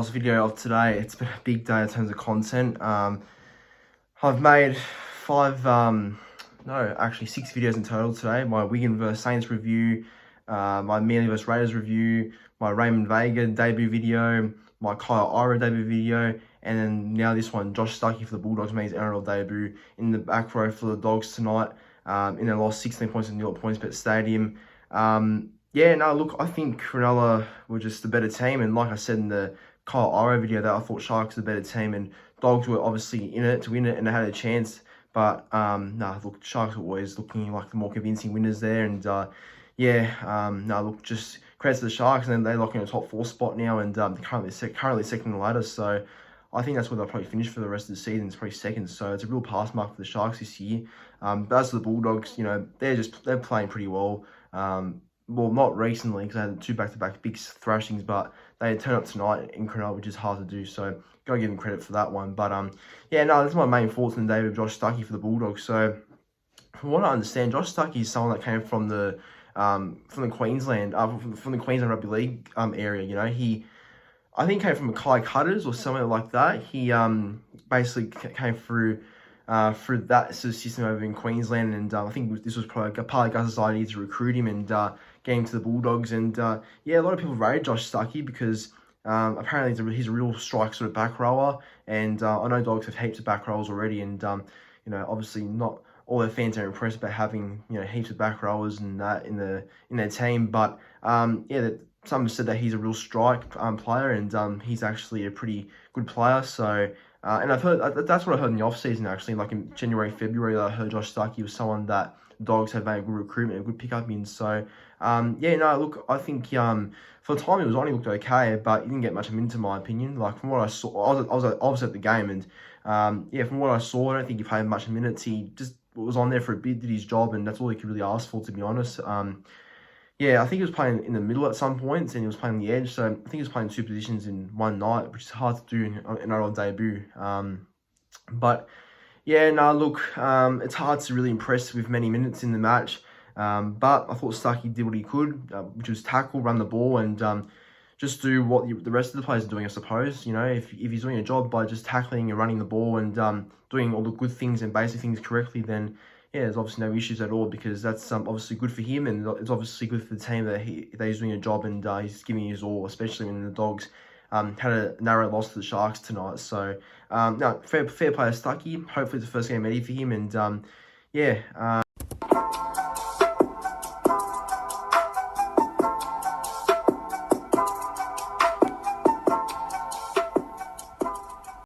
thumbnails video of today. It's been a big day in terms of content. I've made six videos in total today. My Wigan vs Saints review, my Manly vs Raiders review, my Raymond Vega debut video, my Kyle Ira debut video, and then now this one, Josh Stuckey for the Bulldogs made his NRL debut in the back row for the Dogs tonight, in their loss 16 points in Pointsbet Stadium. Look, I think Cronulla were just a better team, and like I said in the Kyle Ira video, that I thought Sharks were the better team, and Dogs were obviously in it to win it, and they had a chance. But look, Sharks were always looking like the more convincing winners there, and just credit to the Sharks, and then they're locking a top 4 spot now, and they're currently second in the ladder. So I think that's where they'll probably finish for the rest of the season. It's probably second, so it's a real pass mark for the Sharks this year. But as for the Bulldogs, they're playing pretty well. Well, not recently because they had 2 back-to-back big thrashings, but they turned up tonight in Cronulla, which is hard to do. So gotta give them credit for that one. But that's my main thoughts on the day with Josh Stuckey for the Bulldogs. So from what I understand, Josh Stuckey is someone that came from the Queensland Rugby League area. I think came from Mackay Cutters or somewhere like that. He basically came through that sort of system over in Queensland, and I think this was probably a part of Gus's idea to recruit him and get him to the Bulldogs. And a lot of people rated Josh Stuckey because apparently he's a real strike sort of back rower, and I know Dogs have heaps of back rowers already, and obviously not all their fans are impressed about having heaps of back rowers and that in their team, but some have said that he's a real strike player, and he's actually a pretty good player. So and I've heard that's what I heard in the off season actually, like in January, February. I heard Josh Stuckey was someone that Dogs had made a good recruitment, a good pickup in. So look, I think for the time he was on, he looked okay, but he didn't get much of into my opinion. Like from what I saw, I was at the game, and from what I saw, I don't think he played much minutes. He just was on there for a bit, did his job, and that's all he could really ask for, to be honest. I think he was playing in the middle at some points, and he was playing the edge. So I think he was playing 2 positions in one night, which is hard to do in an NRL debut. It's hard to really impress with many minutes in the match. But I thought Stuckey did what he could, which was tackle, run the ball, and just do what the rest of the players are doing, I suppose. If he's doing a job by just tackling and running the ball and doing all the good things and basic things correctly, then there's obviously no issues at all, because that's obviously good for him, and it's obviously good for the team that he's doing a job and he's giving his all, especially when the Dogs had a narrow loss to the Sharks tonight. So fair play to Stuckey. Hopefully it's the first game ready for him, and